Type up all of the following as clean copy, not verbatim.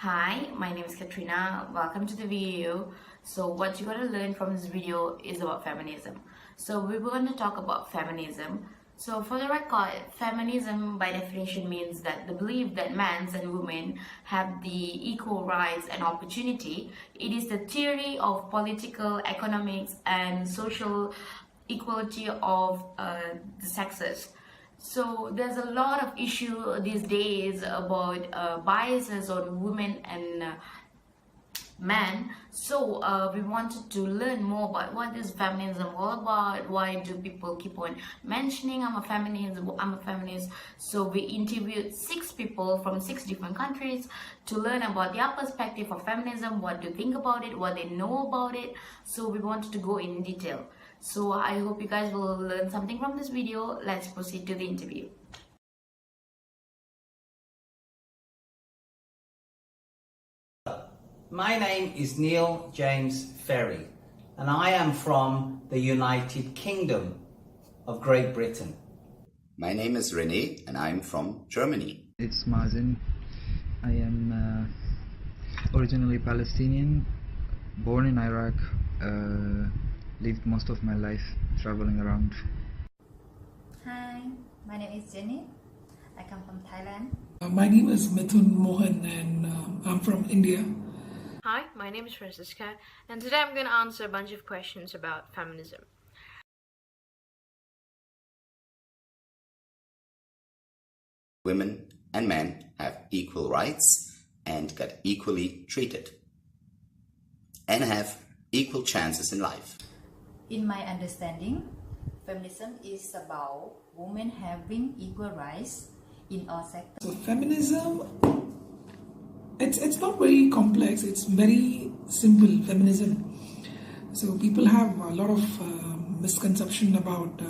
Hi, my name is Katrina. Welcome to the video. So what you're going to learn from this video is about feminism. So we're going to talk about feminism. So for the record, feminism by definition means that the belief that men and women have the equal rights and opportunity. It is the theory of political, economics and social equality of the sexes. So there's a lot of issue these days about biases on women and men. So we wanted to learn more about what is feminism all about. Why do people keep on mentioning I'm a feminist? So we interviewed 6 people from 6 different countries to learn about their perspective of feminism, what they think about it, what they know about it. So we wanted to go in detail. So I hope you guys will learn something from this video. Let's proceed to the interview. My name is Neil James Ferry, and I am from the United Kingdom of Great Britain. My name is René, and I'm from Germany. It's Mazen. I am originally Palestinian, born in Iraq, lived most of my life traveling around. Hi, my name is Jenny. I come from Thailand. My name is Mithun Mohan and I'm from India. Hi, my name is Francisca, and today I'm going to answer a bunch of questions about feminism. Women and men have equal rights and get equally treated and have equal chances in life. In my understanding, feminism is about women having equal rights in all sectors. So feminism, it's not very complex, it's very simple, feminism. So people have a lot of misconception about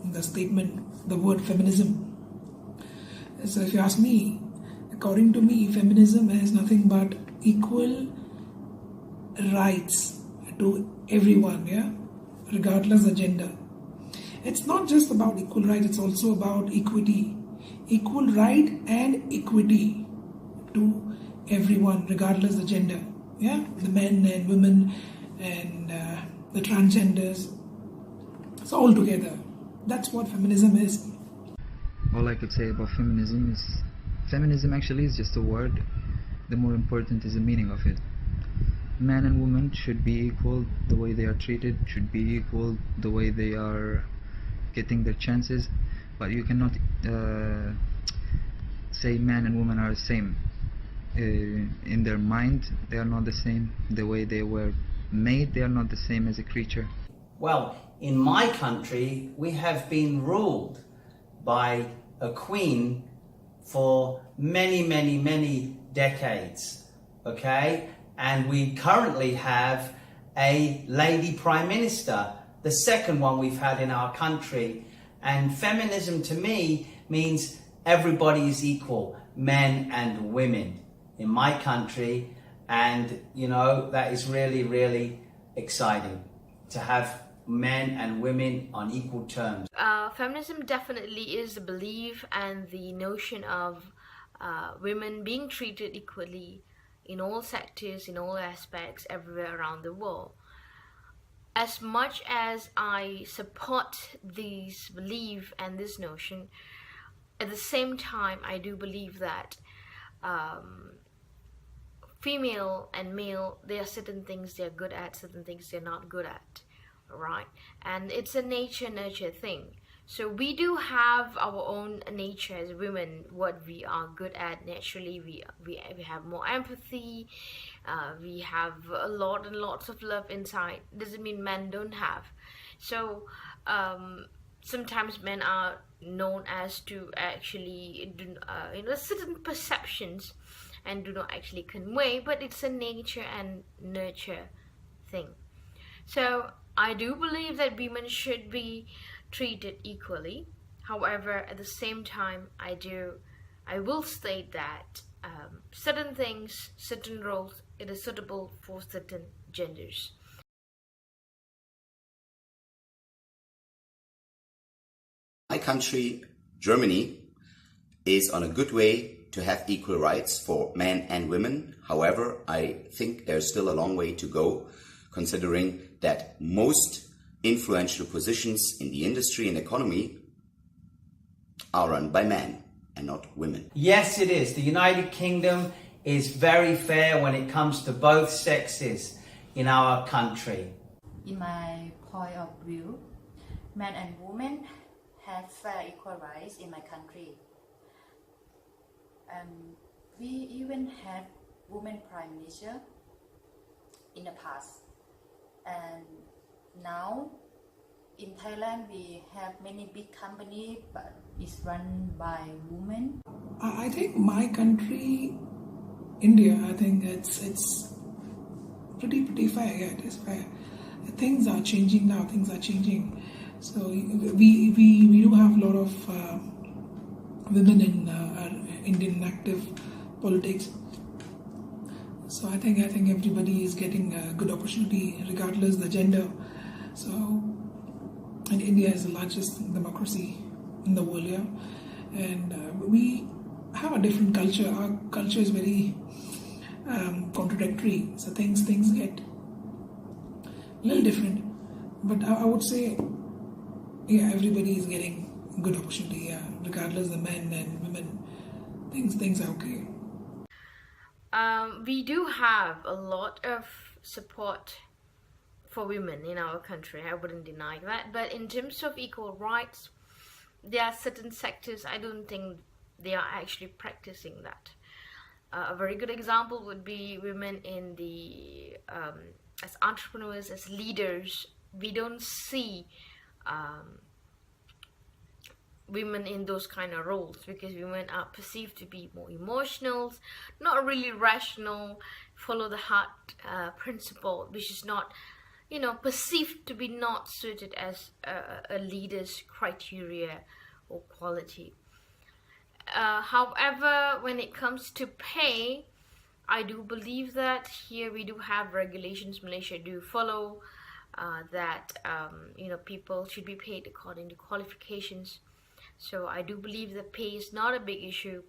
the statement, the word feminism. So if you ask me, according to me, feminism is nothing but equal rights to everyone, yeah, regardless of gender. It's not just about equal rights, it's also about equity. Equal right and equity to everyone, regardless of gender. Yeah, the men and women and the transgenders. So all together, that's what feminism is. All I could say about feminism is, feminism actually is just a word. The more important is the meaning of it. Man and woman should be equal, the way they are treated should be equal, the way they are getting their chances, but you cannot say man and woman are the same. In their mind they are not the same, the way they were made they are not the same as a creature. Well, in my country, we have been ruled by a queen for many decades, okay? And we currently have a lady prime minister, the second one we've had in our country. And feminism to me means everybody is equal, men and women in my country. And you know, that is really exciting to have men and women on equal terms. Feminism definitely is the belief and the notion of women being treated equally in all sectors, in all aspects, everywhere around the world. As much as I support this belief and this notion, at the same time I do believe that female and male, there are certain things they're good at, certain things they're not good at, right? And it's a nature-nurture thing. So we do have our own nature as women, what we are good at naturally. We have more empathy, we have a lot and lots of love inside. Doesn't mean men don't have. So sometimes men are known as to actually certain perceptions and do not actually convey, but it's a nature and nurture thing. So I do believe that women should be treated equally. However, at the same time, I will state that certain things, certain roles, it is suitable for certain genders. My country, Germany, is on a good way to have equal rights for men and women. However, I think there's still a long way to go, considering that most influential positions in the industry and economy are run by men and not women. Yes, it is. The United Kingdom is very fair when it comes to both sexes in our country. In my point of view, men and women have fair equal rights in my country. We even had women prime minister in the past. And now in Thailand we have many big companies, but it's run by women. I think my country, India, I think it's pretty fair. Yeah, it is fair. Things are changing now. Things are changing. So we do have a lot of women in our Indian active politics. So I think everybody is getting a good opportunity regardless of the gender. So, and India is the largest democracy in the world, yeah. And we have a different culture. Our culture is very contradictory. So things get a little different. But I would say, yeah, everybody is getting good opportunity, yeah, regardless of the men and women. Things are okay. We do have a lot of support for women in our country, I wouldn't deny that, but in terms of equal rights, there are certain sectors I don't think they are actually practicing that. A very good example would be women in the as entrepreneurs, as leaders. We don't see women in those kind of roles because women are perceived to be more emotional, not really rational, follow the heart principle, which is not, perceived to be not suited as a leader's criteria or quality. However, when it comes to pay, I do believe that here we do have regulations. Malaysia do follow that people should be paid according to qualifications. So I do believe that pay is not a big issue,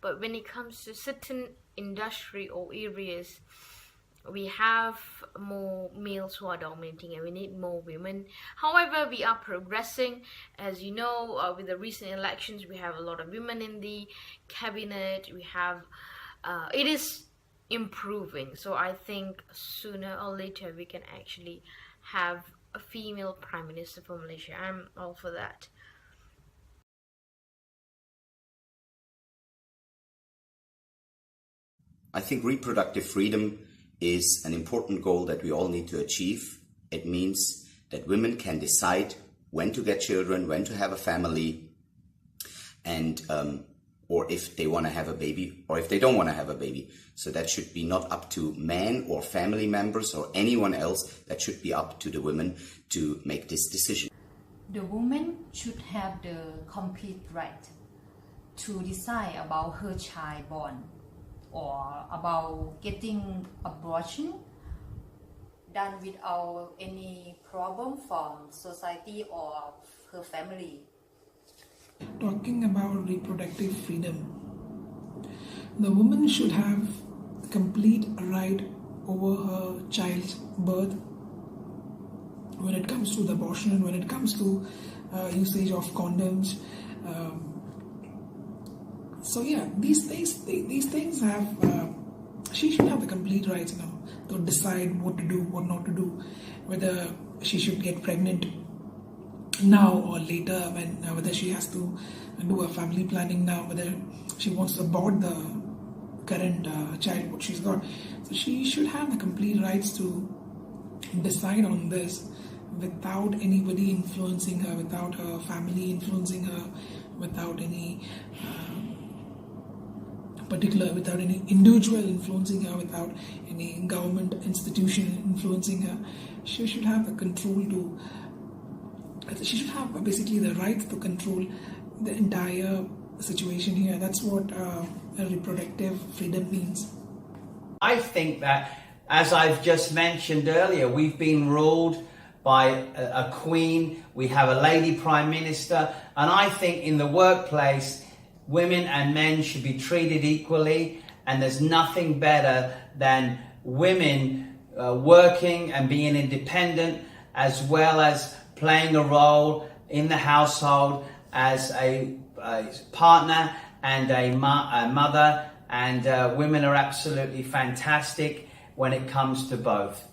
but when it comes to certain industry or areas, we have more males who are dominating and we need more women. However, we are progressing. As you know, with the recent elections, we have a lot of women in the cabinet. We have, it is improving. So I think sooner or later we can actually have a female prime minister for Malaysia. I'm all for that. I think reproductive freedom is an important goal that we all need to achieve. It means that women can decide when to get children, when to have a family, and or if they want to have a baby or if they don't want to have a baby. So that should be not up to men or family members or anyone else. That should be up to the women to make this decision. The woman should have the complete right to decide about her child born or about getting abortion done without any problem from society or her family. Talking about reproductive freedom, the woman should have complete right over her child's birth when it comes to the abortion, when it comes to usage of condoms. So yeah, these things have, she should have the complete rights now to decide what to do, what not to do, whether she should get pregnant now or later, when whether she has to do a family planning now, whether she wants to abort the current child what she's got. So she should have the complete rights to decide on this without anybody influencing her, without her family influencing her, without any without any individual influencing her, without any government institution influencing her. She should have the control to, she should have basically the right to control the entire situation here. That's what reproductive freedom means. I think that, as I've just mentioned earlier, we've been ruled by a queen, we have a lady prime minister, and I think in the workplace women and men should be treated equally, and there's nothing better than women working and being independent, as well as playing a role in the household as a partner and a mother, and women are absolutely fantastic when it comes to both.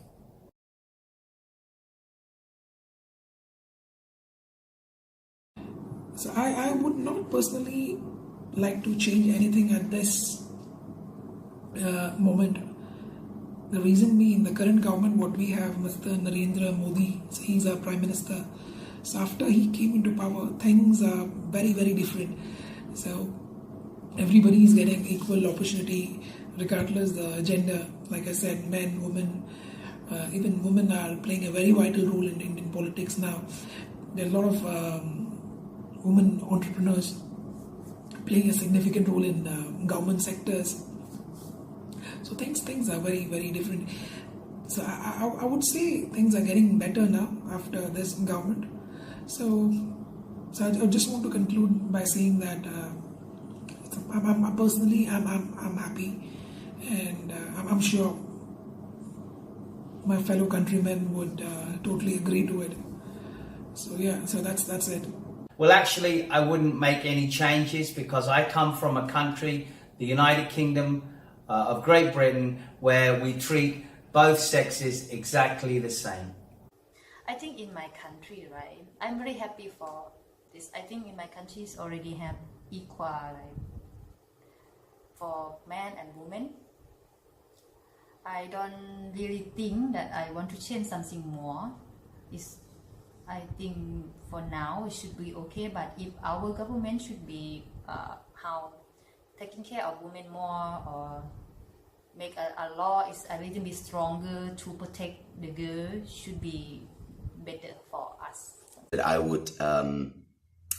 So I would not personally like to change anything at this moment. The reason being, the current government, what we have, Mr. Narendra Modi, so he's our Prime Minister. So after he came into power, things are very, very different. So everybody is getting equal opportunity, regardless the gender. Like I said, men, women, even women are playing a very vital role in Indian politics now. There are a lot of women entrepreneurs playing a significant role in government sectors. So things are very, very different. So I would say things are getting better now after this government. So I just want to conclude by saying that I'm personally happy, and I'm sure my fellow countrymen would totally agree to it. So yeah, so that's it. Well, actually, I wouldn't make any changes because I come from a country, the United Kingdom of Great Britain, where we treat both sexes exactly the same. I think in my country, right, I'm very happy for this. I think in my country already have equal, like, for men and women. I don't really think that I want to change something more. I think for now it should be okay, but if our government should be how taking care of women more, or make a law is a little bit stronger to protect the girl, should be better for us. That I would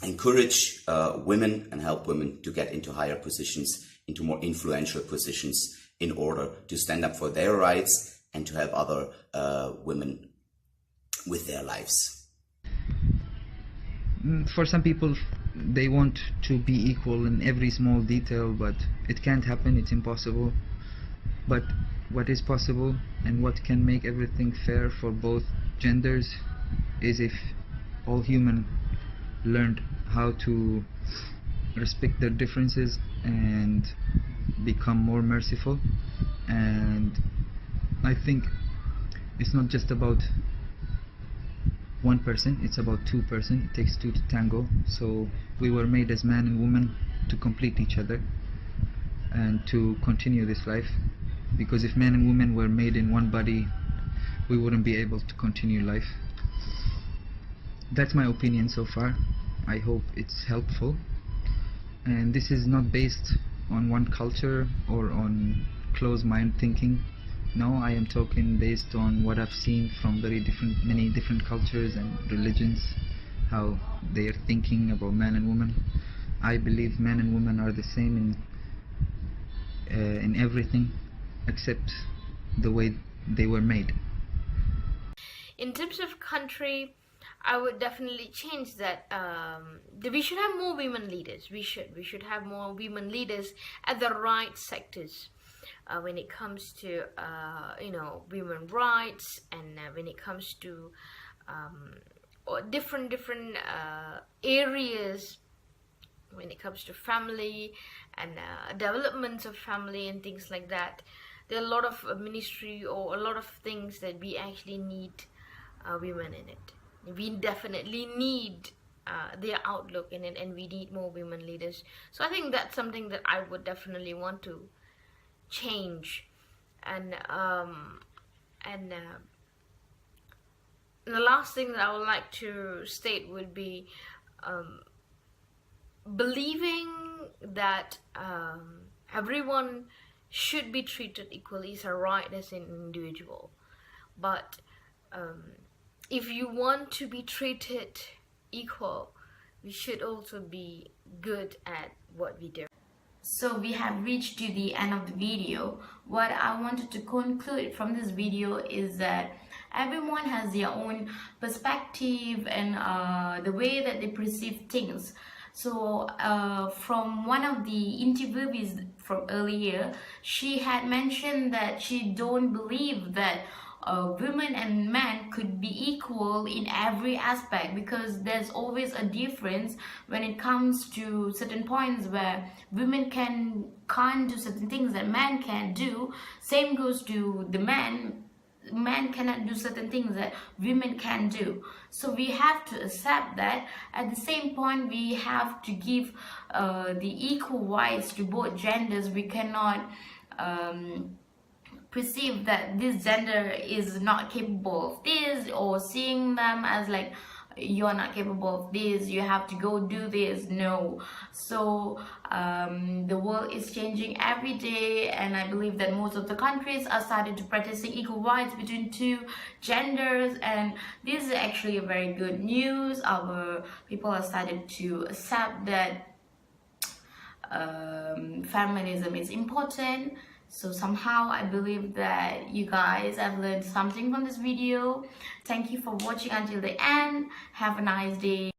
encourage women and help women to get into higher positions, into more influential positions, in order to stand up for their rights and to help other women with their lives. For some people, they want to be equal in every small detail, but it can't happen, it's impossible. But what is possible and what can make everything fair for both genders is if all humans learned how to respect their differences and become more merciful. And I think it's not just about one person, it's about two persons. It takes two to tango. So we were made as man and woman to complete each other and to continue this life, because if man and woman were made in one body, we wouldn't be able to continue life. That's my opinion so far. I hope it's helpful, and this is not based on one culture or on closed mind thinking. No, I am talking based on what I've seen from many different cultures and religions, how they are thinking about man and woman. I believe man and woman are the same in everything except the way they were made. In terms of country, I would definitely change that. We should have more women leaders. We should have more women leaders at the right sectors. When it comes to women rights, and when it comes to different areas, when it comes to family and developments of family and things like that. There are a lot of ministry or a lot of things that we actually need women in it. We definitely need their outlook in it, and we need more women leaders. So I think that's something that I would definitely want to change. And the last thing that I would like to state would be believing that everyone should be treated equally is a right as an individual, but if you want to be treated equal, we should also be good at what we do. So we have reached to the end of the video. What I wanted to conclude from this video is that everyone has their own perspective and the way that they perceive things. So from one of the interviewees from earlier, she had mentioned that she don't believe that women and men could be equal in every aspect, because there's always a difference when it comes to certain points where women can't do certain things that men can do. Same goes to the men cannot do certain things that women can do. So we have to accept that. At the same point, we have to give the equal rights to both genders. We cannot perceive that this gender is not capable of this, or seeing them as like, you're not capable of this, you have to go do this. No. So the world is changing every day, and I believe that most of the countries are starting to practicing equal rights between two genders, and this is actually a very good news. Our people are starting to accept that feminism is important. So somehow I believe that you guys have learned something from this video. Thank you for watching until the end. Have a nice day.